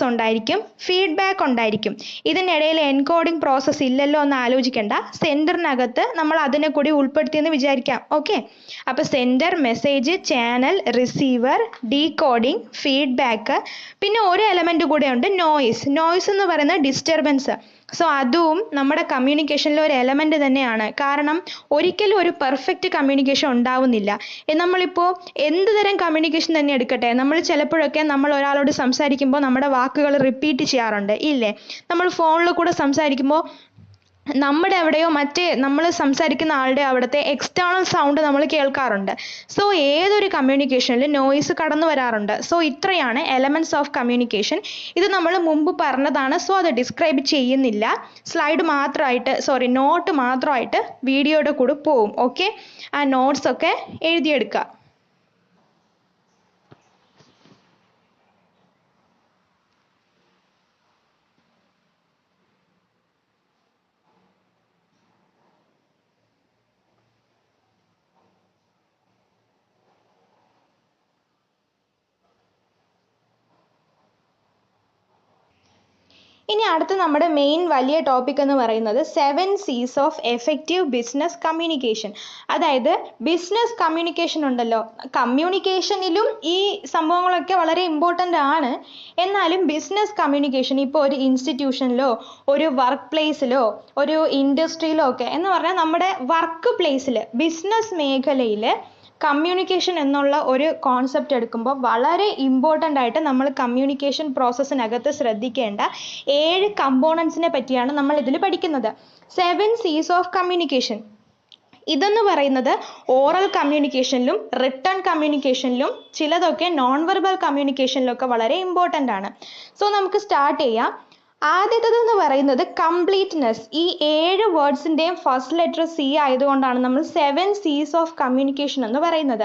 ഉണ്ടായിരിക്കും, ഫീഡ്ബാക്ക് ഉണ്ടായിരിക്കും. ഇതിനിടയിൽ എൻകോഡിംഗ് പ്രോസസ്സ് ഇല്ലല്ലോ എന്ന് ആലോചിക്കേണ്ട. സെൻഡറിനകത്ത് നമ്മൾ അതിനെ കൂടി ഉൾപ്പെടുത്തിയെന്ന് വിചാരിക്കാം. ഓക്കെ, അപ്പോൾ sender, message, channel, receiver, decoding, feedback, പിന്നെ ഒരു എലമെന്റ് കൂടെ ഉണ്ട്, നോയിസ്. നോയിസ് എന്ന് പറയുന്നത് ഡിസ്റ്റർബൻസ്. സോ അതും നമ്മുടെ കമ്മ്യൂണിക്കേഷനിലെ ഒരു എലമെന്റ് തന്നെയാണ്. കാരണം ഒരിക്കലും ഒരു പെർഫെക്റ്റ് കമ്മ്യൂണിക്കേഷൻ ഉണ്ടാവുന്നില്ല. നമ്മളിപ്പോൾ എന്ത് തരം കമ്മ്യൂണിക്കേഷൻ തന്നെ എടുക്കട്ടെ, നമ്മൾ ചിലപ്പോഴൊക്കെ നമ്മൾ ഒരാളോട് സംസാരിക്കുമ്പോൾ നമ്മുടെ വാക്കുകൾ റിപ്പീറ്റ് ചെയ്യാറുണ്ട് ഇല്ലേ? നമ്മൾ ഫോണിൽ കൂടെ സംസാരിക്കുമ്പോൾ നമ്മുടെ എവിടെയോ നമ്മൾ സംസാരിക്കുന്ന ആളുടെ അവിടുത്തെ എക്സ്റ്റേണൽ സൗണ്ട് നമ്മൾ കേൾക്കാറുണ്ട്. സോ ഏതൊരു കമ്മ്യൂണിക്കേഷനിൽ നോയിസ് കടന്നു വരാറുണ്ട്. സോ ഇത്രയാണ് എലമെന്റ്സ് ഓഫ് കമ്മ്യൂണിക്കേഷൻ. ഇത് നമ്മൾ മുമ്പ് പറഞ്ഞതാണ്. സോ അത് ഡിസ്ക്രൈബ് ചെയ്യുന്നില്ല. നോട്ട് മാത്രമായിട്ട് വീഡിയോയുടെ കൂടെ പോവും. ഓക്കെ, ആ നോട്ട്സ് ഒക്കെ എഴുതിയെടുക്കുക. ഇനി അടുത്ത നമ്മുടെ മെയിൻ വലിയ ടോപ്പിക് എന്ന് പറയുന്നത് 7 C's of effective business communication. അതായത് ബിസിനസ് കമ്മ്യൂണിക്കേഷൻ ഉണ്ടല്ലോ, കമ്മ്യൂണിക്കേഷനിലും ഈ സംഭവങ്ങളൊക്കെ വളരെ ഇമ്പോർട്ടൻ്റ് ആണ്. എന്നാലും ബിസിനസ് കമ്മ്യൂണിക്കേഷൻ ഇപ്പോൾ ഒരു ഇൻസ്റ്റിറ്റ്യൂഷനിലോ ഒരു വർക്ക് പ്ലേസിലോ ഒരു ഇൻഡസ്ട്രിയിലോ ഒക്കെ എന്ന് പറഞ്ഞാൽ നമ്മുടെ വർക്ക് പ്ലേസിൽ ബിസിനസ് മേഖലയിൽ കമ്മ്യൂണിക്കേഷൻ എന്നുള്ള ഒരു കോൺസെപ്റ്റ് എടുക്കുമ്പോൾ വളരെ ഇമ്പോർട്ടൻ്റ് ആയിട്ട് നമ്മൾ കമ്മ്യൂണിക്കേഷൻ പ്രോസസ്സിനകത്ത് ശ്രദ്ധിക്കേണ്ട 7 കമ്പോണൻസിനെ പറ്റിയാണ് നമ്മൾ ഇതിൽ പഠിക്കുന്നത്. 7 C's ഓഫ് കമ്മ്യൂണിക്കേഷൻ. ഇതെന്ന് പറയുന്നത് ഓറൽ കമ്മ്യൂണിക്കേഷനിലും റിട്ടൺ കമ്മ്യൂണിക്കേഷനിലും ചിലതൊക്കെ നോൺ വെർബൽ കമ്മ്യൂണിക്കേഷനിലൊക്കെ വളരെ ഇമ്പോർട്ടൻ്റ് ആണ്. സോ നമുക്ക് സ്റ്റാർട്ട് ചെയ്യാം. ആദ്യത്തേതെന്ന് പറയുന്നത് കംപ്ലീറ്റ്നെസ്. ഈ 7 വേർഡ്സിൻ്റെയും ഫസ്റ്റ് ലെറ്റർ C ആയതുകൊണ്ടാണ് നമ്മൾ 7 C's ഓഫ് കമ്മ്യൂണിക്കേഷൻ എന്ന് പറയുന്നത്.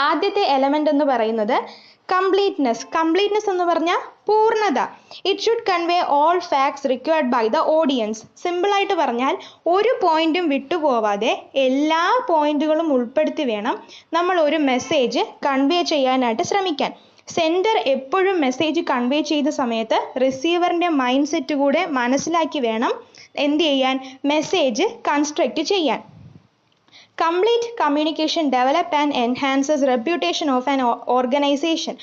ആദ്യത്തെ എലമെന്റ് എന്ന് പറയുന്നത് കംപ്ലീറ്റ്നെസ്. കംപ്ലീറ്റ്നെസ് എന്ന് പറഞ്ഞാൽ പൂർണ്ണത. It should convey all facts required by the audience. സിമ്പിളായിട്ട് പറഞ്ഞാൽ ഒരു പോയിന്റും വിട്ടുപോവാതെ എല്ലാ പോയിന്റുകളും ഉൾപ്പെടുത്തി വേണം നമ്മൾ ഒരു മെസ്സേജ് കൺവേ ചെയ്യാനായിട്ട് ശ്രമിക്കാൻ. സെൻഡർ എപ്പോഴും മെസ്സേജ് കൺവേ ചെയ്ത സമയത്ത് റിസീവറിൻ്റെ മൈൻഡ് സെറ്റ് കൂടെ മനസ്സിലാക്കി വേണം എന്ത് ചെയ്യാൻ, മെസ്സേജ് കൺസ്ട്രക്റ്റ് ചെയ്യാൻ. Complete communication develop and enhances reputation of an organisation.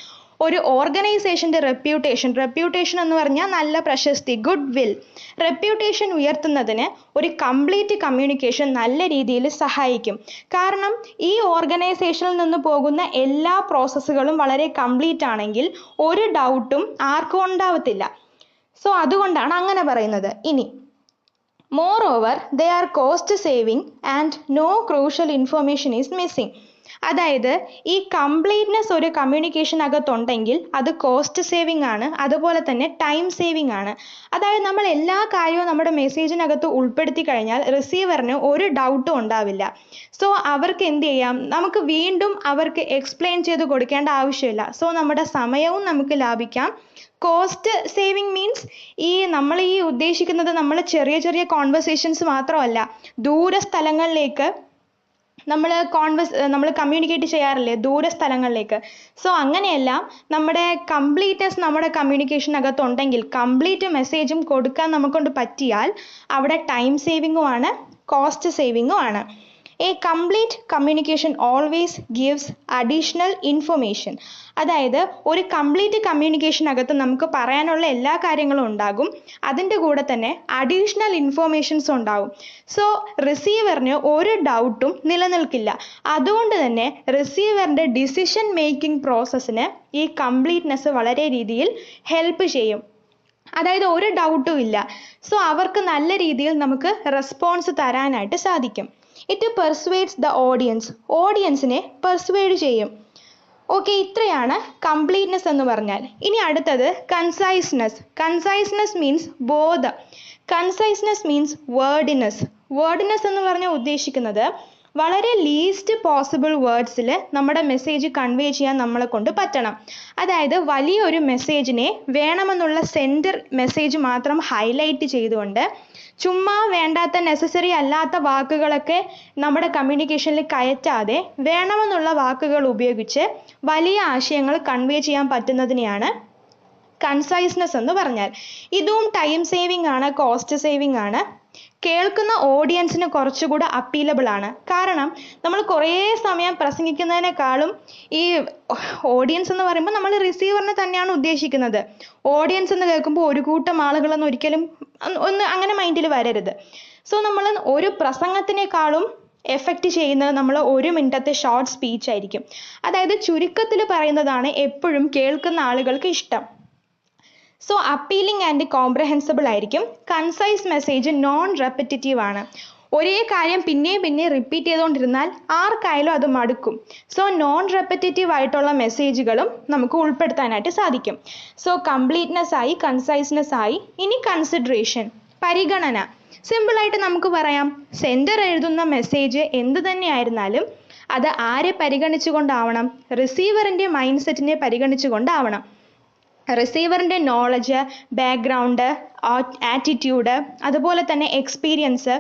ഒരു ഓർഗനൈസേഷൻ്റെ റെപ്യൂട്ടേഷൻ എന്ന് പറഞ്ഞാൽ നല്ല പ്രശസ്തി, ഗുഡ് വിൽ. റെപ്യൂട്ടേഷൻ ഉയർത്തുന്നതിന് ഒരു കംപ്ലീറ്റ് കമ്മ്യൂണിക്കേഷൻ നല്ല രീതിയിൽ സഹായിക്കും. കാരണം ഈ ഓർഗനൈസേഷനിൽ നിന്ന് പോകുന്ന എല്ലാ പ്രോസസ്സുകളും വളരെ കംപ്ലീറ്റ് ആണെങ്കിൽ ഒരു ഡൗട്ടും ആർക്കും ഉണ്ടാവത്തില്ല. സോ അതുകൊണ്ടാണ് അങ്ങനെ പറയുന്നത്. ഇനി moreover they are cost saving and no crucial information is missing. അതായത് ഈ കംപ്ലീറ്റ്നെസ് ഒരു കമ്മ്യൂണിക്കേഷനകത്തുണ്ടെങ്കിൽ അത് കോസ്റ്റ് സേവിങ് ആണ്, അതുപോലെ തന്നെ ടൈം സേവിങ് ആണ്. അതായത് നമ്മൾ എല്ലാ കാര്യവും നമ്മുടെ മെസ്സേജിനകത്ത് ഉൾപ്പെടുത്തി കഴിഞ്ഞാൽ റിസീവറിന് ഒരു ഡൗട്ടും ഉണ്ടാവില്ല. സോ അവർക്ക് എന്ത് ചെയ്യാം, നമുക്ക് വീണ്ടും അവർക്ക് എക്സ്പ്ലെയിൻ ചെയ്ത് കൊടുക്കേണ്ട ആവശ്യമില്ല. സോ നമ്മുടെ സമയവും നമുക്ക് ലാഭിക്കാം. കോസ്റ്റ് സേവിങ് മീൻസ് നമ്മൾ ഉദ്ദേശിക്കുന്നത് നമ്മൾ ചെറിയ ചെറിയ കോൺവെർസേഷൻസ് മാത്രമല്ല, ദൂര സ്ഥലങ്ങളിലേക്ക് നമ്മൾ കമ്മ്യൂണിക്കേറ്റ് ചെയ്യാറില്ലേ, ദൂര സ്ഥലങ്ങളിലേക്ക്. സോ അങ്ങനെയല്ല, നമ്മുടെ കംപ്ലീറ്റ്നെസ് നമ്മുടെ കമ്മ്യൂണിക്കേഷനകത്തുണ്ടെങ്കിൽ കംപ്ലീറ്റ് മെസ്സേജും കൊടുക്കാൻ നമുക്കൊണ്ട് പറ്റിയാൽ അവിടെ ടൈം സേവിങ്ങും ആണ്, കോസ്റ്റ് സേവിങ്ങും ആണ്. A complete communication always gives additional information. അതായത് ഒരു കംപ്ലീറ്റ് കമ്മ്യൂണിക്കേഷനകത്ത് നമുക്ക് പറയാനുള്ള എല്ലാ കാര്യങ്ങളും ഉണ്ടാകും, അതിൻ്റെ കൂടെ തന്നെ അഡീഷണൽ ഇൻഫോർമേഷൻസ് ഉണ്ടാകും. സോ റിസീവറിന് ഒരു ഡൗട്ടും നിലനിൽക്കില്ല. അതുകൊണ്ട് തന്നെ റിസീവറിൻ്റെ ഡിസിഷൻ മേക്കിംഗ് പ്രോസസ്സിന് ഈ കംപ്ലീറ്റ്നെസ് വളരെ രീതിയിൽ ഹെൽപ്പ് ചെയ്യും. അതായത് ഒരു ഡൗട്ടും ഇല്ല. സോ അവർക്ക് നല്ല രീതിയിൽ നമുക്ക് റെസ്പോൺസ് തരാനായിട്ട് സാധിക്കും. It persuades the audience. ഓഡിയൻസിനെ പെർസ്വേഡ് ചെയ്യും. ഓക്കെ, ഇത്രയാണ് കംപ്ലീറ്റ്നെസ് എന്ന് പറഞ്ഞാൽ. ഇനി അടുത്തത് കൺസൈസ്നെസ്. കൺസൈസ്നെസ് മീൻസ് ബോധം. Conciseness means wordiness. വേർഡിനെസ് എന്ന് പറഞ്ഞാൽ ഉദ്ദേശിക്കുന്നത് വളരെ ലീസ്റ്റ് പോസിബിൾ വേർഡ്സിൽ നമ്മുടെ മെസ്സേജ് കൺവേ ചെയ്യാൻ നമ്മളെ കൊണ്ട് പറ്റണം. അതായത് വലിയൊരു മെസ്സേജിനെ വേണമെന്നുള്ള സെൻഡർ മെസ്സേജ് മാത്രം ഹൈലൈറ്റ് ചെയ്തുകൊണ്ട് ചുമ്മാ വേണ്ടാത്ത നെസസറി അല്ലാത്ത വാക്കുകളൊക്കെ നമ്മുടെ കമ്മ്യൂണിക്കേഷനിൽ കയറ്റാതെ വേണമെന്നുള്ള വാക്കുകൾ ഉപയോഗിച്ച് വലിയ ആശയങ്ങൾ കൺവേ ചെയ്യാൻ പറ്റുന്നതിനെയാണ് കൺസൈസ്നെസ് എന്ന് പറഞ്ഞാൽ. ഇതും ടൈം സേവിങ് ആണ്, കോസ്റ്റ് സേവിങ് ആണ്, കേൾക്കുന്ന ഓഡിയൻസിന് കുറച്ചുകൂടെ അപ്പീലബിൾ ആണ്. കാരണം നമ്മൾ കുറേ സമയം പ്രസംഗിക്കുന്നതിനേക്കാളും ഈ ഓഡിയൻസ് എന്ന് പറയുമ്പോൾ നമ്മൾ റിസീവറിനെ തന്നെയാണ് ഉദ്ദേശിക്കുന്നത്. ഓഡിയൻസ് എന്ന് കേൾക്കുമ്പോൾ ഒരു കൂട്ടം ആളുകളൊന്നും ഒരിക്കലും ഒന്ന് അങ്ങനെ മൈൻഡിൽ വരരുത്. സോ നമ്മൾ ഒരു പ്രസംഗത്തിനേക്കാളും എഫക്റ്റ് ചെയ്യുന്നത് നമ്മൾ 1 മിനിറ്റത്തെ ഷോർട്ട് സ്പീച്ച് ആയിരിക്കും. അതായത് ചുരുക്കത്തിൽ പറയുന്നതാണ് എപ്പോഴും കേൾക്കുന്ന ആളുകൾക്ക് ഇഷ്ടം. സോ അപ്പീലിംഗ് ആൻഡ് കോംപ്രഹെൻസിബിൾ ആയിരിക്കും. കൺസൈസ് മെസ്സേജ് നോൺ റെപ്പിറ്റേറ്റീവ് ആണ്. ഒരേ കാര്യം പിന്നെ റിപ്പീറ്റ് ചെയ്തുകൊണ്ടിരുന്നാൽ ആർക്കായാലും അത് മടുക്കും. സോ നോൺ റെപ്പിറ്റേറ്റീവ് ആയിട്ടുള്ള മെസ്സേജുകളും നമുക്ക് ഉൾപ്പെടുത്താനായിട്ട് സാധിക്കും. സോ കംപ്ലീറ്റ്നെസ് ആയി, കൺസൈസ്നെസ് ആയി. ഇനി കൺസിഡറേഷൻ, പരിഗണന. സിമ്പിളായിട്ട് നമുക്ക് പറയാം, സെൻഡർ എഴുതുന്ന മെസ്സേജ് എന്ത് തന്നെ ആയിരുന്നാലും അത് ആരെ പരിഗണിച്ചുകൊണ്ടാവണം? റിസീവറിൻ്റെ മൈൻഡ് സെറ്റിനെ പരിഗണിച്ചുകൊണ്ടാവണം. റിസീവറിൻ്റെ നോളജ്, ബാക്ക്ഗ്രൗണ്ട്, ആറ്റിറ്റ്യൂഡ്, അതുപോലെ തന്നെ എക്സ്പീരിയൻസ്,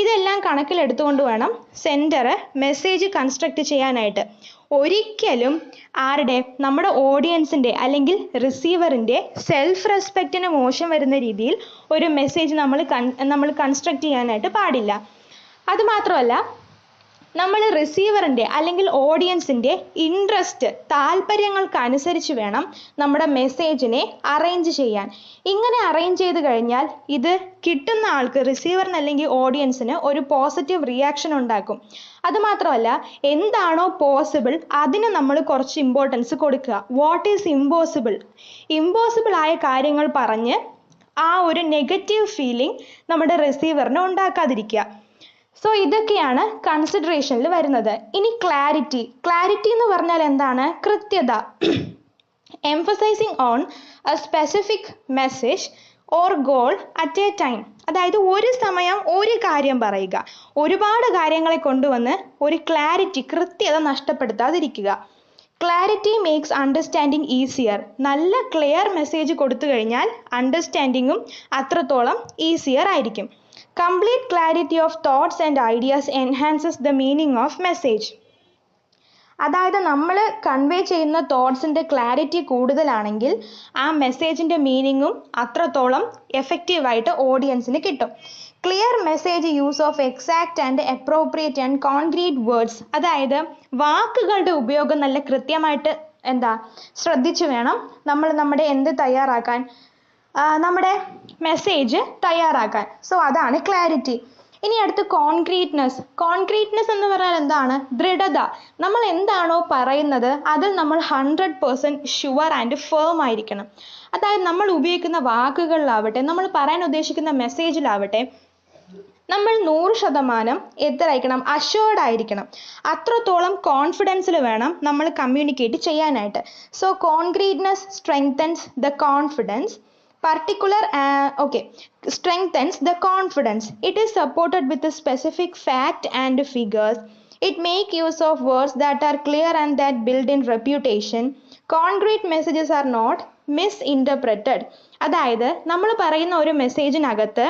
ഇതെല്ലാം കണക്കിലെടുത്തുകൊണ്ട് വേണം സെൻഡർ മെസ്സേജ് കൺസ്ട്രക്റ്റ് ചെയ്യാനായിട്ട്. ഒരിക്കലും നമ്മുടെ ഓഡിയൻസിൻ്റെ അല്ലെങ്കിൽ റിസീവറിൻ്റെ സെൽഫ് റെസ്പെക്റ്റിന് മോശം വരുന്ന രീതിയിൽ ഒരു മെസ്സേജ് നമ്മൾ കൺസ്ട്രക്റ്റ് ചെയ്യാനായിട്ട് പാടില്ല. അതുമാത്രമല്ല, നമ്മൾ റിസീവറിൻ്റെ അല്ലെങ്കിൽ ഓഡിയൻസിൻ്റെ ഇൻട്രസ്റ്റ്, താല്പര്യങ്ങൾക്കനുസരിച്ച് വേണം നമ്മുടെ മെസ്സേജിനെ അറേഞ്ച് ചെയ്യാൻ. ഇങ്ങനെ അറേഞ്ച് ചെയ്ത് കഴിഞ്ഞാൽ ഇത് കിട്ടുന്ന ആൾക്ക്, റിസീവറിന് അല്ലെങ്കിൽ ഓഡിയൻസിന് ഒരു പോസിറ്റീവ് റിയാക്ഷൻ ഉണ്ടാക്കും. അതുമാത്രമല്ല, എന്താണോ പോസിബിൾ അതിന് നമ്മൾ കുറച്ച് ഇമ്പോർട്ടൻസ് കൊടുക്കുക. വാട്ട് ഈസ് ഇമ്പോസിബിൾ ആയ കാര്യങ്ങൾ പറഞ്ഞ് ആ ഒരു നെഗറ്റീവ് ഫീലിംഗ് നമ്മുടെ റിസീവറിന് ഉണ്ടാക്കാതിരിക്കുക. സോ ഇതൊക്കെയാണ് കൺസിഡറേഷനിൽ വരുന്നത്. ഇനി ക്ലാരിറ്റി എന്ന് പറഞ്ഞാൽ എന്താണ്? കൃത്യത. Emphasising on A specific message or goal at A time. അതായത് ഒരു സമയം ഒരു കാര്യം പറയുക, ഒരുപാട് കാര്യങ്ങളെ കൊണ്ടുവന്ന് ഒരു കൃത്യത നഷ്ടപ്പെടുത്താതിരിക്കുക. Clarity makes understanding easier. നല്ല ക്ലിയർ മെസ്സേജ് കൊടുത്തു കഴിഞ്ഞാൽ അണ്ടർസ്റ്റാൻഡിങ്ങും അത്രത്തോളം ഈസിയർ ആയിരിക്കും. Complete clarity of thoughts and ideas enhances the meaning of message. അതായത് നമ്മൾ കൺവേ ചെയ്യുന്ന തോട്ട്സിൻ്റെ ക്ലാരിറ്റി കൂടുതലാണെങ്കിൽ ആ മെസ്സേജിൻ്റെ മീനിങ്ങും അത്രത്തോളം എഫക്റ്റീവായിട്ട് ഓഡിയൻസിന് കിട്ടും. Clear message use of exact and appropriate and concrete words. അതായത് വാക്കുകളുടെ ഉപയോഗം നല്ല കൃത്യമായിട്ട് ശ്രദ്ധിച്ചു വേണം നമ്മുടെ നമ്മുടെ മെസ്സേജ് തയ്യാറാക്കാൻ. സോ അതാണ് ക്ലാരിറ്റി. ഇനി അടുത്ത് കോൺക്രീറ്റ്നെസ് എന്ന് പറഞ്ഞാൽ എന്താണ്? ദൃഢത. നമ്മൾ എന്താണോ പറയുന്നത് അതിൽ നമ്മൾ 100% ഷുവർ ആൻഡ് ഫേം ആയിരിക്കണം. അതായത് നമ്മൾ ഉപയോഗിക്കുന്ന വാക്കുകളിലാവട്ടെ, നമ്മൾ പറയാൻ ഉദ്ദേശിക്കുന്ന മെസ്സേജിലാവട്ടെ, നമ്മൾ 100% അഷ്വേർഡ് ആയിരിക്കണം. അത്രത്തോളം കോൺഫിഡൻസിൽ വേണം നമ്മൾ കമ്മ്യൂണിക്കേറ്റ് ചെയ്യാനായിട്ട്. So concreteness strengthens the confidence. Strengthens the confidence. It is supported with a specific fact and figures. It make use of words that are clear and that build in reputation. Concrete messages are not misinterpreted. അതായത് നമ്മൾ പറയുന്ന ഒരു മെസ്സേജിനകത്ത്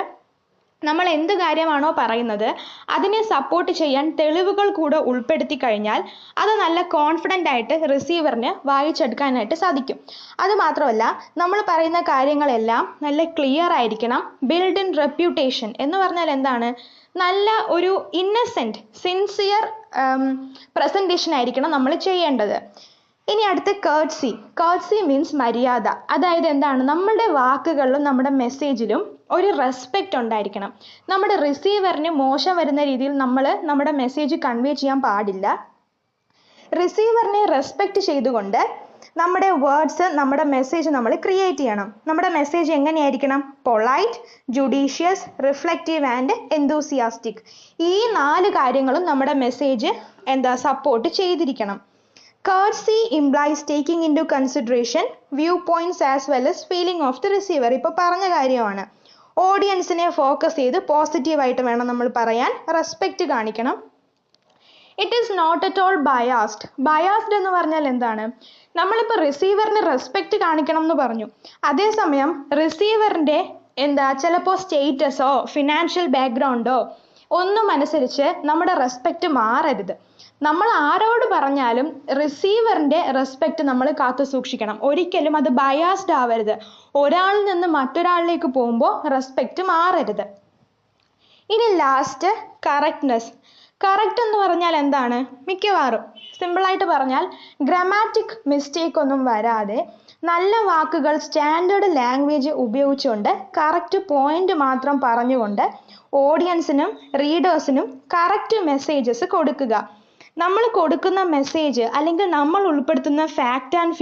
നമ്മൾ എന്ത് കാര്യമാണോ പറയുന്നത് അതിനെ support ചെയ്യാൻ തെളിവുകൾ കൂടെ ഉൾപ്പെടുത്തി കഴിഞ്ഞാൽ അത് നല്ല കോൺഫിഡൻ്റ് ആയിട്ട് റിസീവറിന് വായിച്ചെടുക്കാനായിട്ട് സാധിക്കും. അതുമാത്രമല്ല, നമ്മൾ പറയുന്ന കാര്യങ്ങളെല്ലാം നല്ല ക്ലിയർ ആയിരിക്കണം. ബിൽഡ് ഇൻ റെപ്യൂട്ടേഷൻ എന്ന് പറഞ്ഞാൽ എന്താണ്? നല്ല ഒരു ഇന്നസെൻറ്റ്, സിൻസിയർ പ്രസൻറ്റേഷൻ ആയിരിക്കണം നമ്മൾ ചെയ്യേണ്ടത്. ഇനി അടുത്ത കേർട്സി മീൻസ് മര്യാദ. അതായത് എന്താണ്? നമ്മുടെ വാക്കുകളിലും നമ്മുടെ മെസ്സേജിലും ഒരു റെസ്പെക്റ്റ് ഉണ്ടായിരിക്കണം. നമ്മുടെ റിസീവറിന് മോശം വരുന്ന രീതിയിൽ നമ്മൾ നമ്മുടെ മെസ്സേജ് കൺവേ ചെയ്യാൻ പാടില്ല. റിസീവറിനെ റെസ്പെക്റ്റ് ചെയ്തുകൊണ്ട് നമ്മുടെ വേർഡ്സ്, നമ്മുടെ മെസ്സേജ് നമ്മൾ ക്രിയേറ്റ് ചെയ്യണം. നമ്മുടെ മെസ്സേജ് എങ്ങനെയായിരിക്കണം? Polite, judicious, reflective and enthusiastic. ഈ 4 കാര്യങ്ങളും നമ്മുടെ മെസ്സേജ് സപ്പോർട്ട് ചെയ്തിരിക്കണം. Courtesy implies taking into consideration viewpoints as well as feeling of the receiver. ഇപ്പോൾ പറഞ്ഞ കാര്യമാണ്. ഓഡിയൻസിനെ ഫോക്കസ് ചെയ്ത് പോസിറ്റീവായിട്ട് വേണം നമ്മൾ പറയാൻ. റെസ്പെക്റ്റ് കാണിക്കണം. It is not at all biased. Biased എന്ന് പറഞ്ഞാൽ എന്താണ്? നമ്മളിപ്പോൾ റിസീവറിന് റെസ്പെക്റ്റ് കാണിക്കണം എന്ന് പറഞ്ഞു. അതേസമയം റിസീവറിൻ്റെ ചിലപ്പോൾ സ്റ്റേറ്റസോ ഫിനാൻഷ്യൽ ബാക്ക്ഗ്രൗണ്ടോ ഒന്നും അനുസരിച്ച് നമ്മുടെ റെസ്പെക്റ്റ് മാറരുത്. നമ്മൾ ആരോട് പറഞ്ഞാലും റിസീവറിൻ്റെ റെസ്പെക്റ്റ് നമ്മൾ കാത്തു സൂക്ഷിക്കണം. ഒരിക്കലും അത് ബയാസ്ഡ് ആവരുത്. ഒരാളിൽ നിന്ന് മറ്റൊരാളിലേക്ക് പോകുമ്പോൾ റെസ്പെക്റ്റ് മാറരുത്. ഇനി ലാസ്റ്റ് കറക്റ്റ്നെസ്. കറക്റ്റ് എന്ന് പറഞ്ഞാൽ എന്താണ്? മിക്കവാറും സിമ്പിളായിട്ട് പറഞ്ഞാൽ ഗ്രാമാറ്റിക് മിസ്റ്റേക്ക് ഒന്നും വരാതെ നല്ല വാക്കുകൾ സ്റ്റാൻഡേർഡ് ലാംഗ്വേജ് ഉപയോഗിച്ചുകൊണ്ട് കറക്റ്റ് പോയിന്റ് മാത്രം പറഞ്ഞുകൊണ്ട് ഓഡിയൻസിനും റീഡേഴ്സിനും കറക്റ്റ് മെസ്സേജസ് കൊടുക്കുക. നമ്മൾ കൊടുക്കുന്ന മെസ്സേജ് അല്ലെങ്കിൽ നമ്മൾ ഉൾപ്പെടുത്തുന്ന ഫാക്റ്റ് ആൻഡ്